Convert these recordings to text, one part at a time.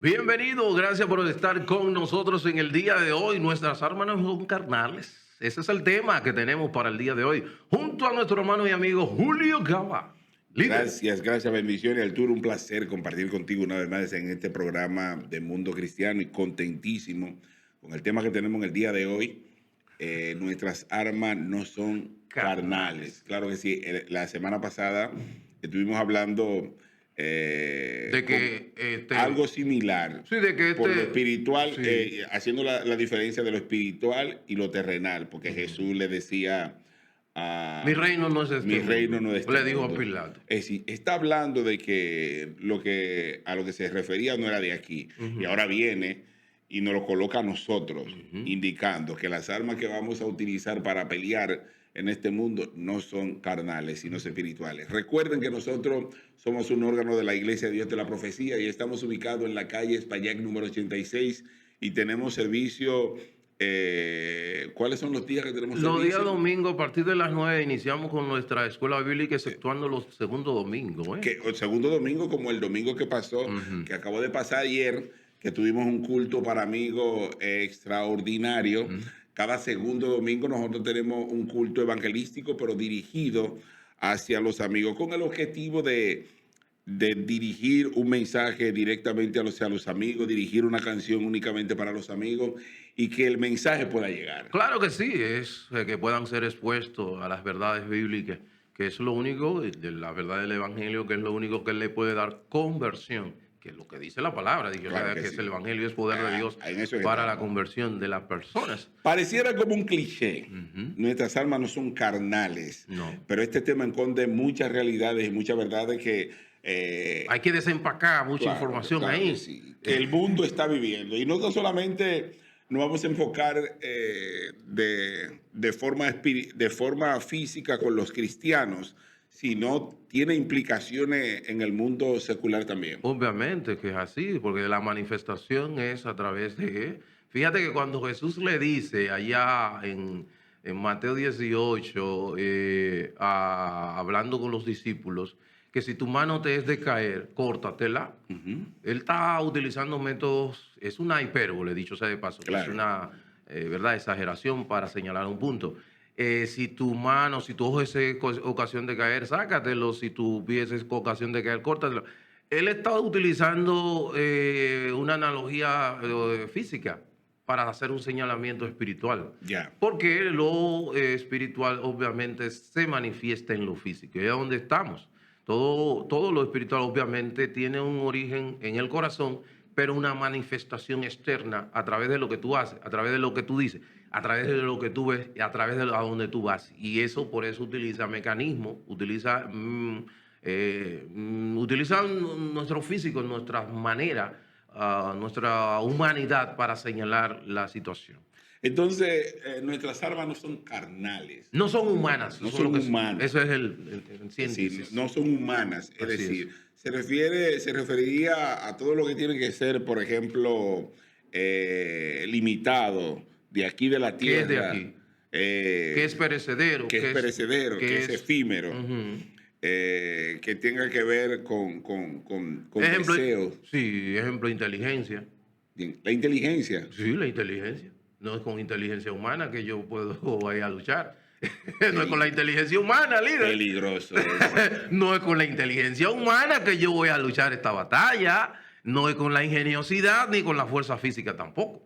Bienvenido, gracias por estar con nosotros en el día de hoy. Nuestras armas no son carnales. Ese es el tema que tenemos para el día de hoy, junto a nuestro hermano y amigo Julio Gama. Líder. Gracias, bendiciones, Arturo. Un placer compartir contigo una vez más en este programa de Mundo Cristiano y contentísimo con el tema que tenemos en el día de hoy. Nuestras armas no son carnales. Claro que sí. La semana pasada estuvimos hablando De que algo similar sí, de que por lo espiritual, sí, haciendo la diferencia de lo espiritual y lo terrenal, porque Jesús le decía mi reino no es de mi este reino mundo. no es de este Le dijo a mundo. Pilato. Es decir, está hablando de que a lo que se refería no era de aquí. Y ahora viene y nos lo coloca a nosotros, indicando que las armas que vamos a utilizar para pelear en este mundo no son carnales, sino espirituales. Recuerden que nosotros somos un órgano de la Iglesia de Dios de la Profecía y estamos ubicados en la calle Espallac número 86 y tenemos servicio. ¿Cuáles son los días que tenemos Los días servicio? domingos, a partir de las 9, iniciamos con nuestra escuela bíblica, exceptuando los segundos domingos. Que el segundo domingo, como el domingo que pasó, que acabó de pasar ayer, que tuvimos un culto para amigos extraordinario. Cada segundo domingo nosotros tenemos un culto evangelístico, pero dirigido hacia los amigos, con el objetivo de dirigir un mensaje directamente a los amigos, dirigir una canción únicamente para los amigos y que el mensaje pueda llegar. Claro que sí, es que puedan ser expuestos a las verdades bíblicas, que es lo único de la verdad del Evangelio, que es lo único que le puede dar conversión, que es lo que dice la palabra, dice Claro que que es sí. el Evangelio, es poder de Dios En eso para la estamos. conversión de las personas. Pareciera como un cliché. Nuestras almas no son carnales, No. pero este tema esconde muchas realidades y muchas verdades que, Hay que desempacar mucha claro, información claro ahí. que sí, que el mundo está viviendo. Y no solamente nos vamos a enfocar de forma física con los cristianos, sino tiene implicaciones en el mundo secular también. Obviamente que es así, porque la manifestación es a través de... Fíjate que cuando Jesús le dice allá en Mateo 18, hablando con los discípulos, que si tu mano te es de caer, córtatela. Él está utilizando métodos, es una hipérbole, dicho sea de paso, que es Claro. una ¿verdad? Exageración para señalar un punto. Si tu mano, si tu ojo es ocasión de caer, sácatelo. Si tu pie es ocasión de caer, córtatelo. Él está utilizando una analogía física para hacer un señalamiento espiritual. Ya. Porque lo espiritual obviamente se manifiesta en lo físico. Y es donde estamos. Todo lo espiritual obviamente tiene un origen en el corazón, pero una manifestación externa a través de lo que tú haces, a través de lo que tú dices, a través de lo que tú ves, y a través de a donde tú vas. Y eso por eso utiliza mecanismos, utiliza nuestro físico, nuestra manera, nuestra humanidad para señalar la situación. Entonces, nuestras armas no son carnales. No son humanas. No Eso es son lo que humanas. eso es el Es decir, síntesis. no son humanas. Es Así decir, es. se referiría a todo lo que tiene que ser, por ejemplo, limitado de aquí de la ¿Qué es de tierra, aquí? Que es perecedero. que es perecedero, que es efímero, Ujú. que tenga que ver con Ejemplo, deseos. sí, ejemplo, inteligencia. Bien, la inteligencia. Sí, la inteligencia. No es con inteligencia humana que yo puedo ir a luchar. No es con la inteligencia humana, líder. Peligroso eso. No es con la inteligencia humana que yo voy a luchar esta batalla. No es con la ingeniosidad ni con la fuerza física tampoco.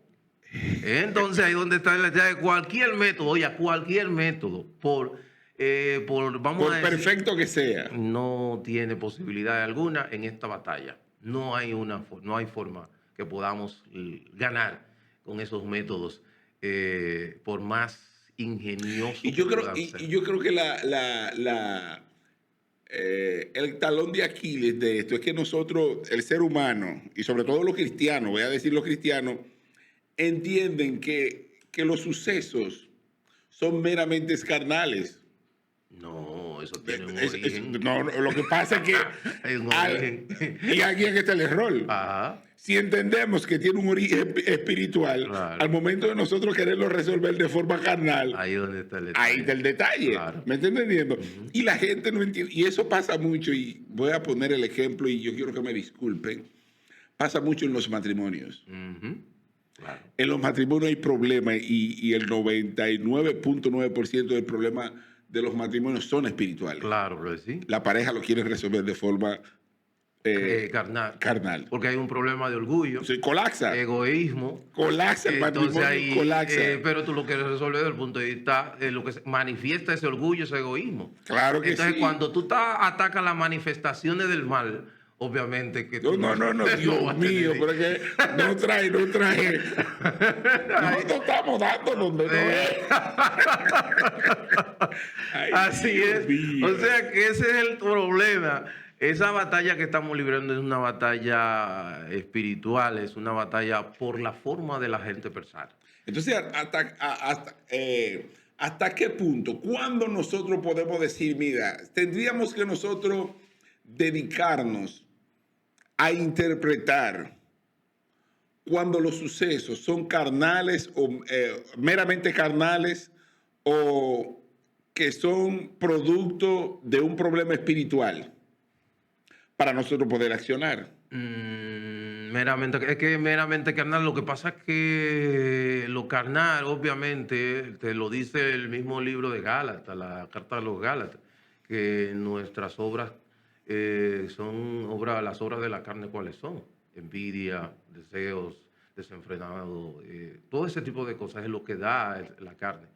Entonces ahí donde está la clave. Cualquier método, oye, cualquier método, vamos Por a decir, perfecto que sea. no tiene posibilidad alguna en esta batalla. No hay forma que podamos ganar con esos métodos, por más ingenioso Y que yo creo, puedan y, ser. y yo creo que el talón de Aquiles de esto es que nosotros, el ser humano, y sobre todo los cristianos, voy a decir los cristianos, entienden que los sucesos son meramente carnales. No, eso tiene un Es- origen. no, no, lo que pasa es que Hay un al- origen. y aquí es que está el error. Ajá, Si entendemos que tiene un origen espiritual, claro. al momento de nosotros quererlo resolver de forma carnal, Ahí es donde está el ahí detalle. está el detalle. Claro. ¿Me está entendiendo? Ujú. Y la gente no entiende. Y eso pasa mucho. Y voy a poner el ejemplo y yo quiero que me disculpen. pasa mucho en los matrimonios. Ujú. Claro, En los matrimonios hay problemas y el 99.9% del problema de los matrimonios son espirituales. claro que sí. La pareja lo quiere resolver de forma Carnal. carnal. Porque hay un problema de orgullo, O sea, colapsa. egoísmo. Colapsa el Entonces matrimonio, ahí, colapsa. pero tú lo quieres resolver desde el punto de vista lo que manifiesta ese orgullo, ese egoísmo. Claro que Entonces, sí. cuando tú atacas las manifestaciones del mal, obviamente que No, tú no, no, no, no Dios vas a tener mío, pero es que no trae. Ay, Nosotros estamos dando donde no es. Ay, así Dios es. mío. O sea que ese es el problema. Esa batalla que estamos librando es una batalla espiritual, es una batalla por la forma de la gente pensar. Entonces, ¿hasta qué punto? ¿Cuándo nosotros podemos decir, mira, tendríamos que nosotros dedicarnos a interpretar cuando los sucesos son carnales o meramente carnales o que son producto de un problema espiritual para nosotros poder accionar? Es que meramente carnal, lo que pasa es que lo carnal, obviamente, te lo dice el mismo libro de Gálatas, la carta de los Gálatas, que nuestras obras son obras, las obras de la carne, ¿cuáles son? Envidia, deseos desenfrenados, todo ese tipo de cosas es lo que da la carne.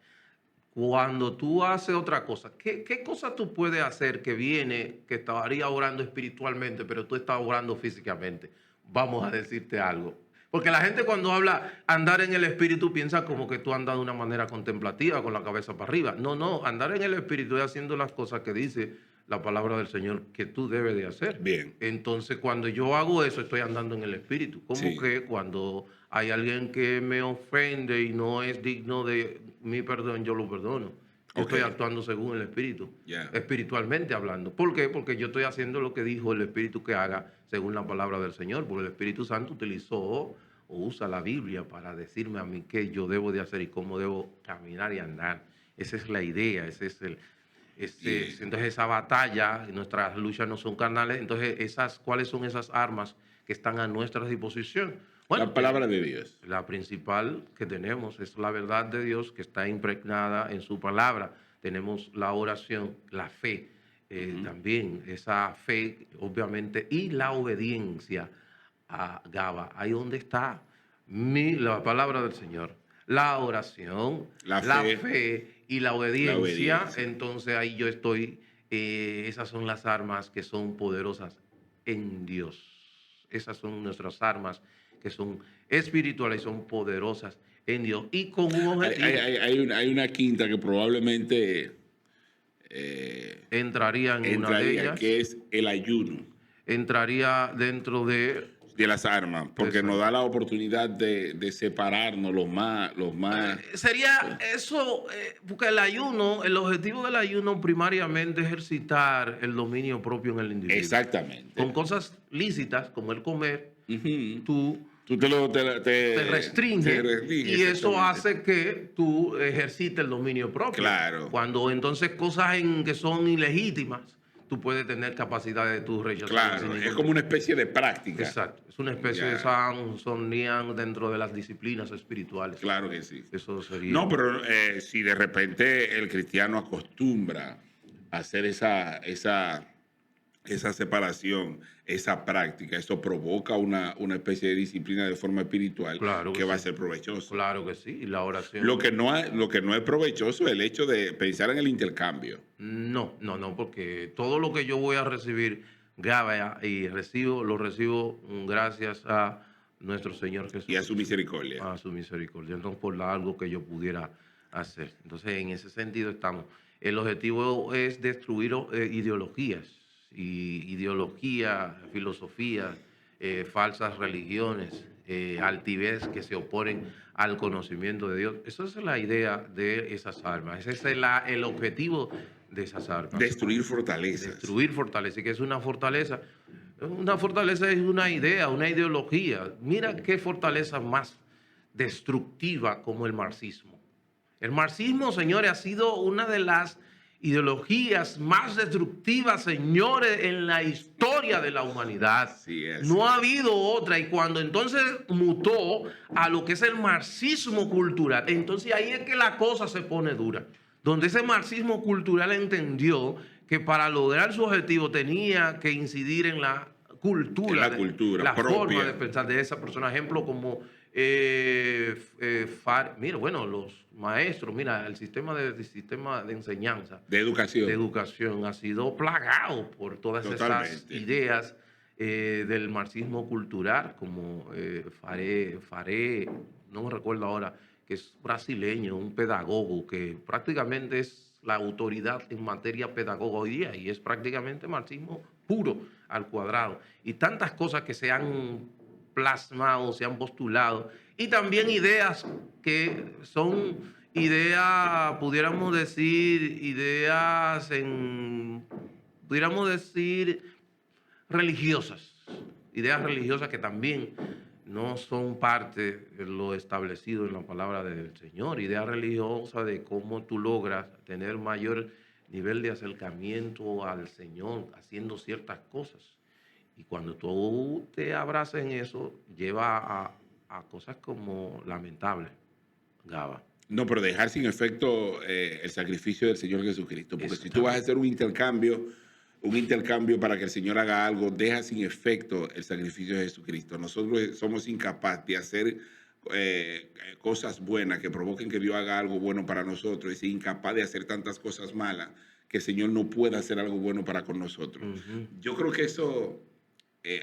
Cuando tú haces otra cosa, ¿qué cosa tú puedes hacer que viene, que estaría orando espiritualmente, pero tú estás orando físicamente? Vamos a decirte algo. Porque la gente cuando habla andar en el espíritu piensa como que tú andas de una manera contemplativa, con la cabeza para arriba. No, no, andar en el espíritu es haciendo las cosas que dice la palabra del Señor que tú debes de hacer. Bien. Entonces, cuando yo hago eso, estoy andando en el espíritu. Como Sí. que cuando hay alguien que me ofende y no es digno de mi perdón, yo lo perdono. Yo estoy Ok. actuando según el espíritu, Ya. espiritualmente hablando. ¿Por qué? Porque yo estoy haciendo lo que dijo el espíritu que haga según la palabra del Señor. Porque el Espíritu Santo utilizó o usa la Biblia para decirme a mí qué yo debo de hacer y cómo debo caminar y andar. Esa es la idea, ese es el, Bien. entonces esa batalla, nuestras luchas no son carnales, entonces ¿cuáles son esas armas que están a nuestra disposición? Bueno, La palabra de Dios. la principal que tenemos es la verdad de Dios que está impregnada en su palabra. Tenemos la oración, la fe, también esa fe, obviamente, y la obediencia a Gaba. Ahí donde está la palabra del Señor. La oración, La la fe. fe y la obediencia. La obediencia. Entonces ahí yo estoy, esas son las armas que son poderosas en Dios. Esas son nuestras armas que son espirituales y son poderosas en Dios y con un objetivo. Hay una quinta que probablemente Entraría en una de entraría, ellas, que es el ayuno entraría dentro de las armas, porque Exacto. nos da la oportunidad de separarnos los más. Sería eso, porque el ayuno, el objetivo del ayuno primariamente es ejercitar el dominio propio en el individuo. Exactamente. Con cosas lícitas como el comer, Ujú. tú Tú te restringe y eso exactamente. hace que tú ejercites el dominio propio. Claro. Cuando entonces cosas que son ilegítimas, tú puedes tener capacidad de tu rechazar. Claro, es como una especie de práctica. Exacto, es una especie Ya. de sonían dentro de las disciplinas espirituales. Claro que sí. Eso sería. No, pero si de repente el cristiano acostumbra a hacer esa separación, esa práctica, eso provoca una especie de disciplina de forma espiritual Claro que va a sí. ser provechoso. Claro que sí, y la oración. Lo que no es provechoso es el hecho de pensar en el intercambio. No, porque todo lo que yo voy a recibir, Gabea, y lo recibo gracias a nuestro Señor Jesús. Y a su misericordia. A su misericordia, no por algo que yo pudiera hacer. Entonces, en ese sentido estamos. El objetivo es destruir ideologías, filosofías, falsas religiones, altivez que se oponen al conocimiento de Dios. Esa es la idea de esas armas. Ese es el objetivo de esas armas. Destruir fortalezas. Destruir fortaleza. ¿Y qué es una fortaleza? Una fortaleza es una idea, una ideología. Mira qué fortaleza más destructiva como el marxismo. El marxismo, señores, ha sido una de las ideologías más destructivas, señores, en la historia de la humanidad. Así es. No ha habido otra. Y cuando entonces mutó a lo que es el marxismo cultural, entonces ahí es que la cosa se pone dura. Donde ese marxismo cultural entendió que para lograr su objetivo tenía que incidir en la cultura, En la cultura la propia. forma de pensar de esa persona. Ejemplo como mira, bueno, los maestros, mira, el sistema de enseñanza, De de educación. educación ha sido plagado por todas esas Totalmente. ideas del marxismo cultural, como Faré, no me recuerdo ahora, que es brasileño, un pedagogo que prácticamente es la autoridad en materia pedagógica hoy día y es prácticamente marxismo puro al cuadrado. Y tantas cosas que se han plasmado, se han postulado, y también ideas que son ideas, pudiéramos decir, pudiéramos decir, ideas religiosas que también no son parte de lo establecido en la palabra del Señor, ideas religiosas de cómo tú logras tener mayor nivel de acercamiento al Señor haciendo ciertas cosas. Y cuando tú te abrazas en eso, lleva a cosas como lamentables, Gaba. No, pero dejar sin efecto el sacrificio del Señor Jesucristo. Porque si tú vas a hacer un intercambio para que el Señor haga algo, deja sin efecto el sacrificio de Jesucristo. Nosotros somos incapaces de hacer cosas buenas que provoquen que Dios haga algo bueno para nosotros y es incapaz de hacer tantas cosas malas que el Señor no pueda hacer algo bueno para con nosotros. Yo creo que eso,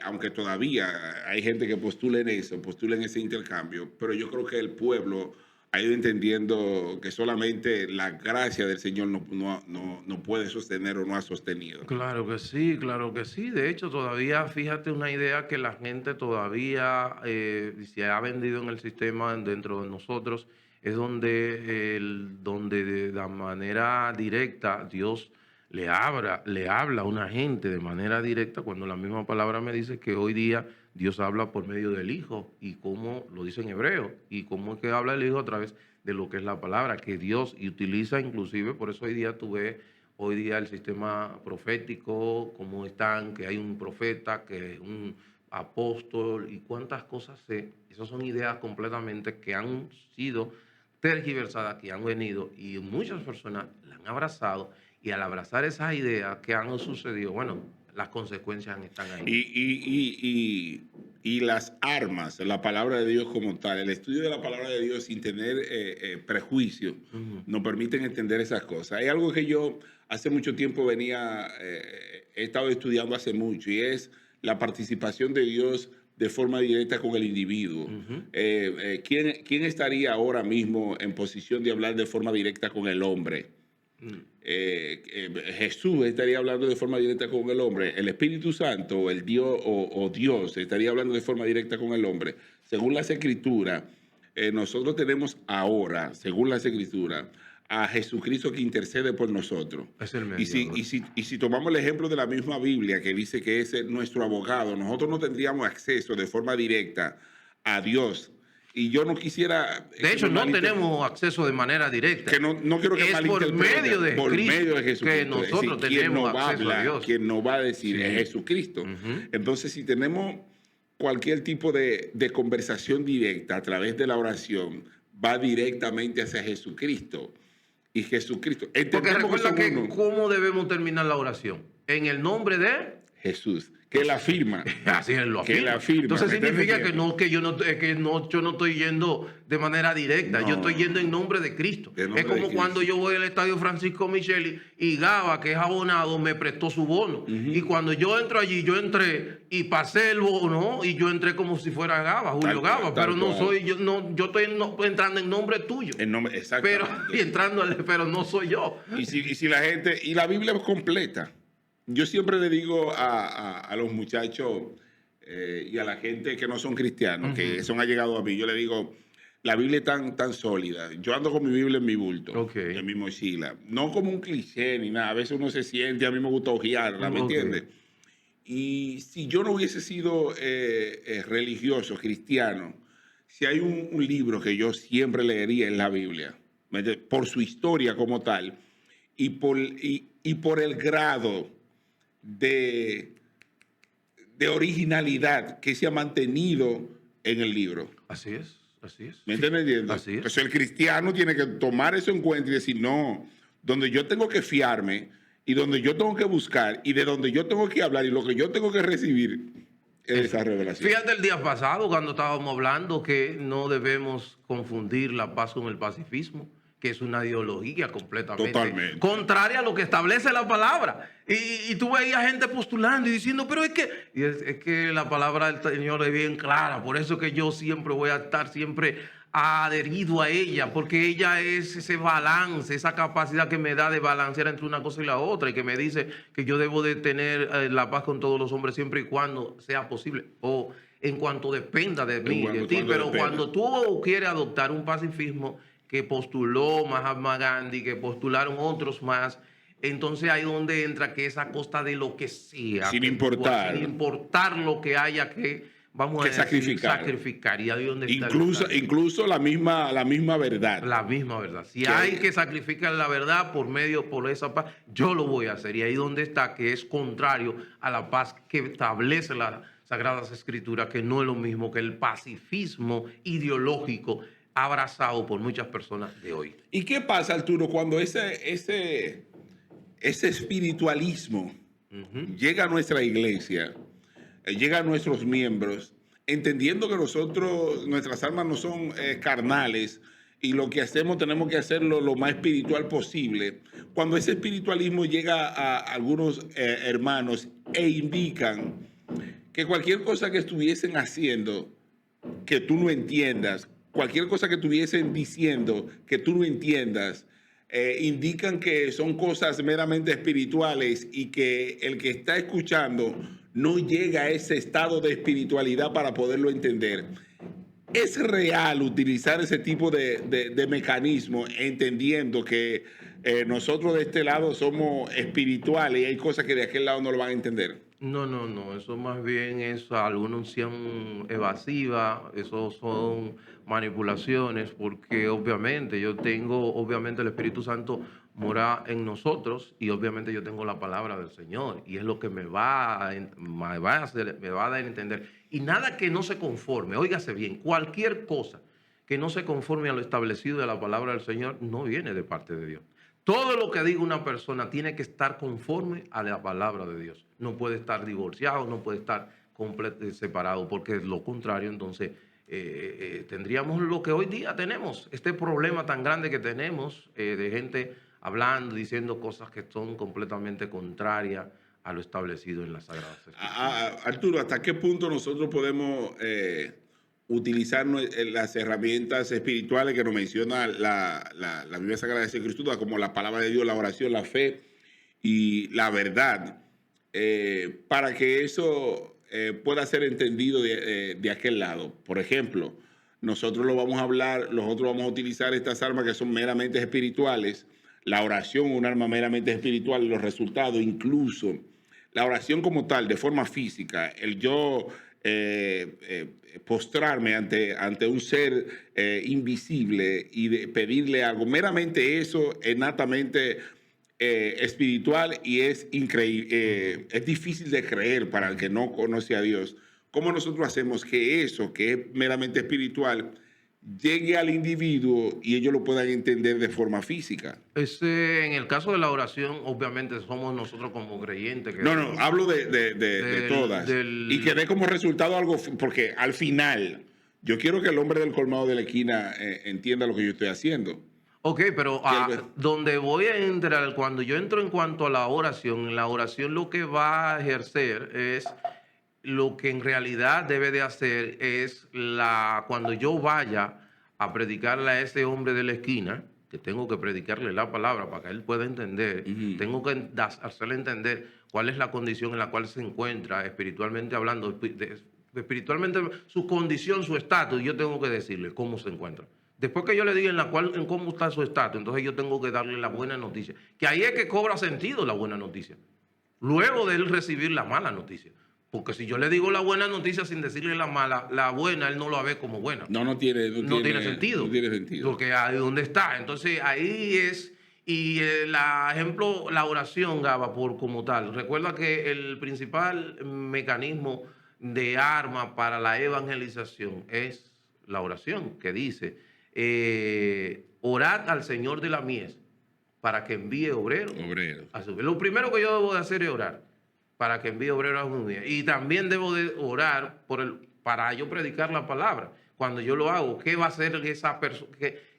aunque todavía hay gente que postula en ese intercambio, pero yo creo que el pueblo ha ido entendiendo que solamente la gracia del Señor no puede sostener o no ha sostenido. Claro que sí, claro que sí. De hecho, todavía, fíjate, una idea que la gente todavía se ha vendido en el sistema dentro de nosotros, es donde de la manera directa Dios le habla a una gente de manera directa, cuando la misma palabra me dice que hoy día Dios habla por medio del Hijo, y cómo lo dice en hebreo, y cómo es que habla el Hijo a través de lo que es la palabra, que Dios utiliza inclusive, por eso hoy día tú ves hoy día el sistema profético, cómo están, que hay un profeta, que un apóstol y cuántas cosas sé. Esas son ideas completamente que han sido tergiversadas, que han venido y muchas personas la han abrazado, y al abrazar esas ideas que han sucedido, bueno, las consecuencias están ahí. Y las armas, la palabra de Dios como tal, el estudio de la palabra de Dios sin tener prejuicio, nos permiten entender esas cosas. Hay algo que yo hace mucho tiempo he estado estudiando hace mucho, y es la participación de Dios de forma directa con el individuo. ¿Quién estaría ahora mismo en posición de hablar de forma directa con el hombre? Jesús estaría hablando de forma directa con el hombre. El Espíritu Santo o el Dios o Dios estaría hablando de forma directa con el hombre. Según las Escrituras, nosotros tenemos ahora, según las Escrituras, a Jesucristo que intercede por nosotros. Es el Y si tomamos el ejemplo de la misma Biblia que dice que es nuestro abogado, nosotros no tendríamos acceso de forma directa a Dios. Y yo no quisiera... De hecho, no tenemos acceso de manera directa. Que no quiero que es por medio de Jesucristo que nosotros tenemos acceso a Dios. Quien nos va a decir es Jesucristo. Entonces, si tenemos cualquier tipo de conversación directa a través de la oración, va directamente hacia Jesucristo. Y Jesucristo. Porque recuerda que ¿cómo debemos terminar la oración? En el nombre de Jesús, que la firma. Así es, lo afirma. Que la firma. Entonces significa que yo no estoy yendo de manera directa, yo estoy yendo en nombre de Cristo. Es como cuando yo voy al estadio Francisco Micheli y Gaba, que es abonado, me prestó su bono. Y cuando yo entro allí, yo entré y pasé el bono, y yo entré como si fuera Gaba, Julio Gaba, pero no soy yo, yo estoy entrando en nombre tuyo. En nombre, exactamente. Pero no soy yo. Y si la gente, y la Biblia es completa. Yo siempre le digo a los muchachos y a la gente que no son cristianos, que son allegados a mí, yo le digo, la Biblia es tan sólida. Yo ando con mi Biblia en mi bulto, en mi mochila. No como un cliché ni nada. A veces uno se siente, a mí me gusta ojearla, ¿me entiendes? Y si yo no hubiese sido religioso, cristiano, si hay un libro que yo siempre leería en la Biblia, por su historia como tal, y por el grado de, de originalidad que se ha mantenido en el libro. Así es, así es. ¿Me estás entendiendo? Así es. Entonces el cristiano tiene que tomar eso en cuenta y decir, no, donde yo tengo que fiarme y donde yo tengo que buscar y de donde yo tengo que hablar y lo que yo tengo que recibir es esa revelación. Fíjate el día pasado cuando estábamos hablando que no debemos confundir la paz con el pacifismo, que es una ideología completamente Totalmente. contraria a lo que establece la palabra. Y tú veías gente postulando y diciendo, pero es que, es que la palabra del Señor es bien clara, por eso que yo siempre voy a estar siempre adherido a ella, porque ella es ese balance, esa capacidad que me da de balancear entre una cosa y la otra, y que me dice que yo debo de tener la paz con todos los hombres siempre y cuando sea posible, o en cuanto dependa de mí y de ti. Pero cuando tú quieres adoptar un pacifismo que postuló Mahatma Gandhi, que postularon otros más, entonces ahí donde entra que es a costa de lo que sea. Sin importar. Sin importar lo que haya que, vamos que a decir, sacrificar. Y ahí donde está incluso la misma verdad. La misma verdad. Si hay que sacrificar la verdad por esa paz, yo lo voy a hacer. Y ahí donde está que es contrario a la paz que establece las Sagradas Escrituras, que no es lo mismo que el pacifismo ideológico abrazado por muchas personas de hoy. ¿Y qué pasa, Arturo, cuando ese espiritualismo llega a nuestra iglesia, llega a nuestros miembros, entendiendo que nuestras almas no son carnales y lo que hacemos tenemos que hacerlo lo más espiritual posible? Cuando ese espiritualismo llega a algunos hermanos e indican que cualquier cosa que estuviesen haciendo que tú no entiendas, cualquier cosa que estuviesen diciendo que tú no entiendas, indican que son cosas meramente espirituales y que el que está escuchando no llega a ese estado de espiritualidad para poderlo entender. ¿Es real utilizar ese tipo de mecanismo entendiendo que nosotros de este lado somos espirituales y hay cosas que de aquel lado no lo van a entender? No, eso más bien es alguna unción evasiva, eso son manipulaciones, porque obviamente obviamente el Espíritu Santo mora en nosotros y obviamente yo tengo la palabra del Señor y es lo que me va a dar a entender. Y nada que no se conforme, óigase bien, cualquier cosa que no se conforme a lo establecido de la palabra del Señor no viene de parte de Dios. Todo lo que diga una persona tiene que estar conforme a la palabra de Dios. No puede estar divorciado, no puede estar separado, porque es lo contrario, entonces tendríamos lo que hoy día tenemos, este problema tan grande que tenemos de gente hablando, diciendo cosas que son completamente contrarias a lo establecido en las Sagradas Escrituras. Arturo, ¿hasta qué punto nosotros podemos utilizar las herramientas espirituales que nos menciona la Biblia Sagrada de Escritura, como la palabra de Dios, la oración, la fe y la verdad, para que eso pueda ser entendido de aquel lado? Por ejemplo, nosotros vamos a utilizar estas armas que son meramente espirituales, la oración, un arma meramente espiritual, y los resultados, incluso la oración como tal, de forma física, el yo postrarme ante un ser invisible y pedirle algo, meramente eso es natamente espiritual y es increíble, es difícil de creer para el que no conoce a Dios. ¿Cómo nosotros hacemos que eso, que es meramente espiritual, llegue al individuo y ellos lo puedan entender de forma física? En el caso de la oración, obviamente somos nosotros como creyentes. No, hablo de todas. Y que dé como resultado algo, porque al final, yo quiero que el hombre del colmado de la esquina entienda lo que yo estoy haciendo. Ok, pero donde voy a entrar, cuando yo entro en cuanto a la oración lo que va a ejercer es lo que en realidad debe de hacer es cuando yo vaya a predicarle a ese hombre de la esquina, que tengo que predicarle la palabra para que él pueda entender, tengo que hacerle entender cuál es la condición en la cual se encuentra espiritualmente hablando, espiritualmente su condición, su estatus, y yo tengo que decirle cómo se encuentra. Después que yo le diga en cómo está su estatus, entonces yo tengo que darle la buena noticia, que ahí es que cobra sentido la buena noticia, luego de él recibir la mala noticia. Porque si yo le digo la buena noticia sin decirle la mala, la buena él no la ve como buena. No tiene sentido. No tiene sentido. Porque ahí donde está. Entonces ahí es Y ejemplo, la oración, Gaba, por como tal. Recuerda que el principal mecanismo de arma para la evangelización es la oración, que dice, orad al Señor de la mies para que envíe obreros Obreros. a su mies. Lo primero que yo debo de hacer es orar para que envíe obreros a su mies. Y también debo de orar para yo predicar la palabra. Cuando yo lo hago, ¿qué va a hacer esa persona?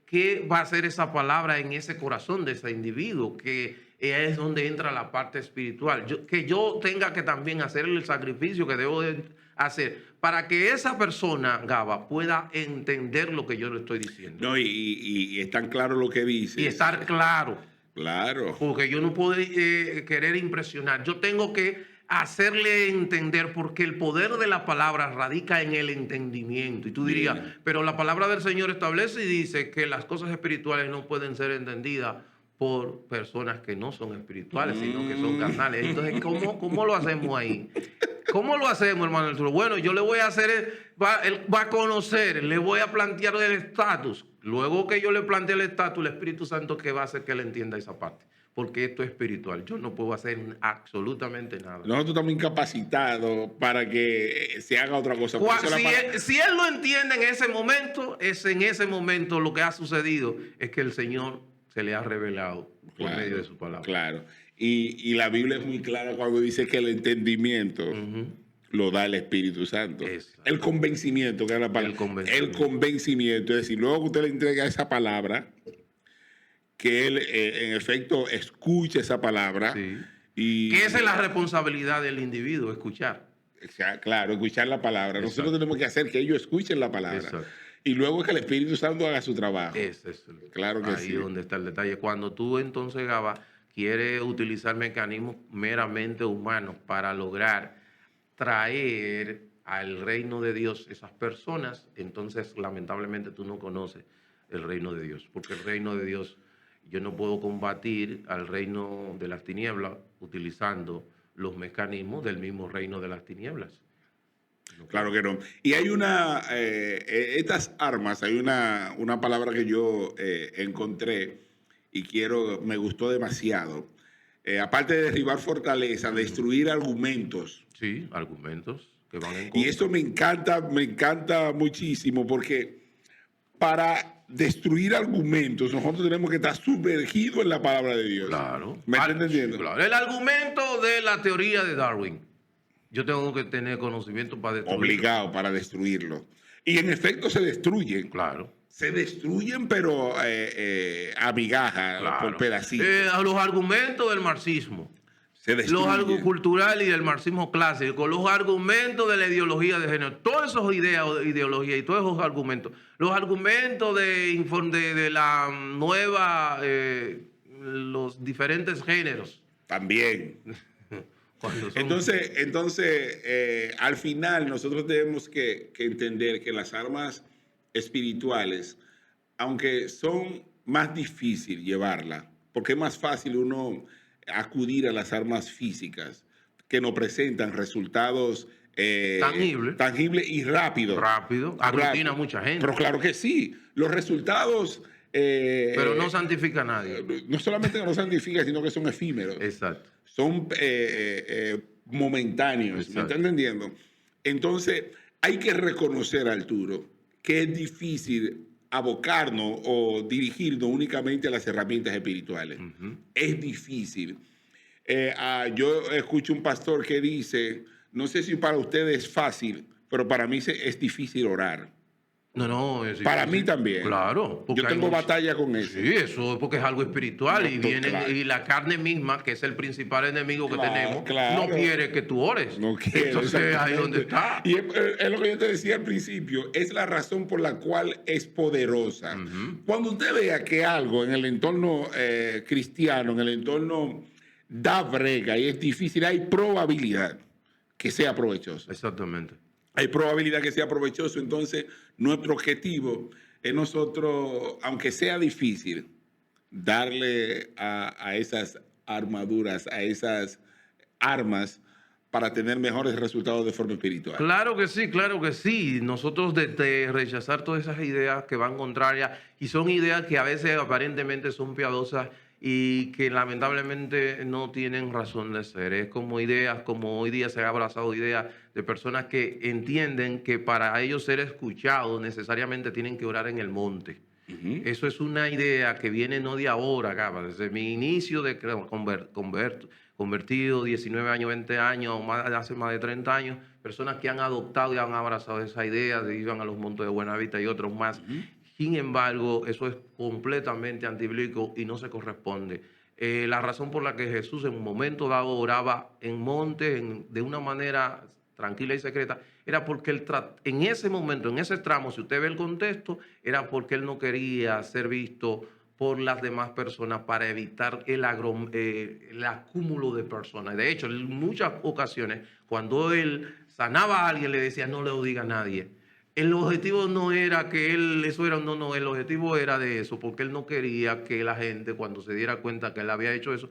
¿Qué va a hacer esa palabra en ese corazón de ese individuo? Que es donde entra la parte espiritual. Que yo tenga que también hacer el sacrificio que debo de hacer para que esa persona, Gaba, pueda entender lo que yo le estoy diciendo. No, y es tan claro lo que dices. Y estar claro. Claro. Porque yo no puedo querer impresionar. Yo tengo que hacerle entender, porque el poder de la palabra radica en el entendimiento. Y tú dirías, Bien. pero la palabra del Señor establece y dice que las cosas espirituales no pueden ser entendidas por personas que no son espirituales, sino que son carnales. Entonces, ¿cómo lo hacemos ahí? ¿Cómo lo hacemos, hermano Arturo? Bueno, yo le voy a hacer, él va a conocer, le voy a plantear el estatus. Luego que yo le plantee el estatus, el Espíritu Santo que va a hacer que él entienda esa parte. Porque esto es espiritual. Yo no puedo hacer absolutamente nada. Nosotros estamos incapacitados para que se haga otra cosa. Si él lo entiende en ese momento, es en ese momento lo que ha sucedido es que el Señor se le ha revelado por medio de su palabra. Claro. Y la Biblia es muy clara cuando dice que el entendimiento lo da el Espíritu Santo. Exacto. El convencimiento, que es la palabra. El convencimiento. Es decir, luego que usted le entrega esa palabra, que él en efecto escuche esa palabra. Sí. Y que esa es la responsabilidad del individuo, escuchar. Claro, escuchar la palabra. Exacto. Nosotros tenemos que hacer que ellos escuchen la palabra. Exacto. Y luego que el Espíritu Santo haga su trabajo. Ese es claro que ahí sí. donde está el detalle. Cuando tú entonces, Gaba, quieres utilizar mecanismos meramente humanos para lograr traer al reino de Dios esas personas, entonces lamentablemente tú no conoces el reino de Dios. Porque el reino de Dios, yo no puedo combatir al reino de las tinieblas utilizando los mecanismos del mismo reino de las tinieblas. Claro que no. Y hay estas armas, hay una palabra que yo encontré y me gustó demasiado. Aparte de derribar fortaleza, destruir argumentos. Sí, argumentos que van en contra. Y esto me encanta muchísimo porque para destruir argumentos nosotros tenemos que estar sumergidos en la palabra de Dios. Claro. ¿Me estás entendiendo? Sí, claro. El argumento de la teoría de Darwin. Yo tengo que tener conocimiento para destruirlo. Obligado para destruirlo. Y en efecto se destruyen. Claro. Se destruyen, pero a migajas, Claro. por pedacitos. Los argumentos del marxismo. Se Los destruyen. argumentos culturales y del marxismo clásico. Los argumentos de la ideología de género. Todas esas ideologías y todos esos argumentos. Los argumentos de la nueva, los diferentes géneros. También. Entonces al final nosotros tenemos que entender que las armas espirituales, aunque son más difíciles llevarlas, porque es más fácil uno acudir a las armas físicas que nos presentan resultados tangibles y rápidos. Rápido, aglutina a mucha gente. Pero claro que sí, los resultados... pero no santifica a nadie. No solamente no santifica, sino que son efímeros. Exacto. Son momentáneos. Exacto. ¿Me está entendiendo? Entonces, hay que reconocer, Arturo, que es difícil abocarnos o dirigirnos únicamente a las herramientas espirituales. Es difícil. Yo escucho un pastor que dice, no sé si para ustedes es fácil, pero para mí es difícil orar. No, para mí también. Claro. Yo tengo batalla con eso. Sí, eso es porque es algo espiritual No, y viene claro. y la carne misma, que es el principal enemigo que tenemos, claro. no quiere que tú ores. No quiere. Entonces ahí donde está. Y es lo que yo te decía al principio, es la razón por la cual es poderosa. Cuando usted vea que algo en el entorno cristiano, en el entorno da brega y es difícil, hay probabilidad que sea provechoso. Exactamente. Hay probabilidad que sea provechoso, entonces nuestro objetivo es nosotros, aunque sea difícil, darle a esas armaduras, a esas armas para tener mejores resultados de forma espiritual. Claro que sí, claro que sí. Nosotros de rechazar todas esas ideas que van contrarias y son ideas que a veces aparentemente son piadosas y que lamentablemente no tienen razón de ser. Es como ideas, como hoy día se ha abrazado ideas de personas que entienden que para ellos ser escuchados necesariamente tienen que orar en el monte. Ujú. Eso es una idea que viene no de ahora, acá, desde mi inicio de convertido, 19 años, 20 años, o más, hace más de 30 años, personas que han adoptado y han abrazado esa idea, de iban a los montes de Buenavista y otros más. Ujú. Sin embargo, eso es completamente antibíblico y no se corresponde. La razón por la que Jesús en un momento dado oraba en montes de una manera tranquila y secreta, era porque en ese momento, en ese tramo, si usted ve el contexto, era porque él no quería ser visto por las demás personas para evitar el acúmulo de personas. De hecho, en muchas ocasiones, cuando él sanaba a alguien, le decía, no le lo diga a nadie. El objetivo no era que él, eso era, no, el objetivo era de eso, porque él no quería que la gente, cuando se diera cuenta que él había hecho eso,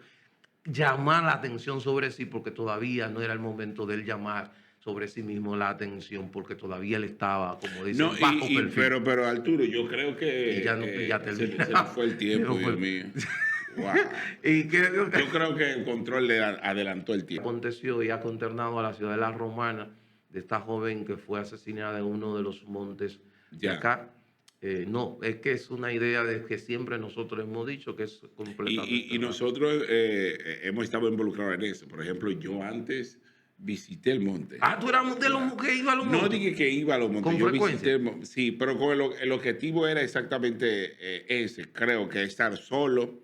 llamar la atención sobre sí, porque todavía no era el momento de él llamar sobre sí mismo la atención, porque todavía él estaba, como dicen, No, bajo perfil. pero Arturo, yo creo Y ya, que no, ya se termina. nos fue el tiempo, Dios mío. Wow. Y que Yo creo que el control le adelantó el tiempo. aconteció y ha consternado a la ciudad de la Romana, de esta joven que fue asesinada en uno de los montes de Ya. acá. No, es que es una idea de que siempre nosotros hemos dicho que es completamente Y errada. nosotros hemos estado involucrados en eso. Por ejemplo, yo antes visité el monte. Ah, tú eras de los que iba a los No montes. dije que iba a los montes, Con yo frecuencia. visité sí, pero con el objetivo era exactamente ese, creo que estar solo,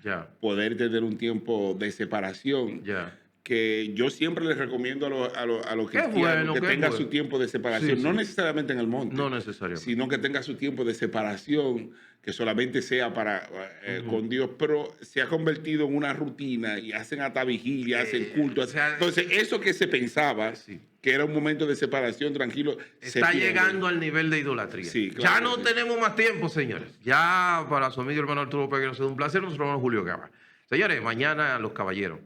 Ya, poder tener un tiempo de separación, ya. que yo siempre les recomiendo a los Qué cristianos bueno, que qué tenga bueno. su tiempo de separación, Sí, no sí. necesariamente en el monte, No necesariamente. sino que tenga su tiempo de separación, que solamente sea para con Dios, pero se ha convertido en una rutina y hacen hasta vigilia, hacen culto. o sea, Entonces, eso que se pensaba, Sí. que era un momento de separación tranquilo, se Está pierde. llegando al nivel de idolatría. Sí, Ya claro no que sí. tenemos más tiempo, señores. Ya para su amigo y hermano Arturo Peguero ha sido un placer. Nosotros somos Julio Gama. Señores, mañana los caballeros.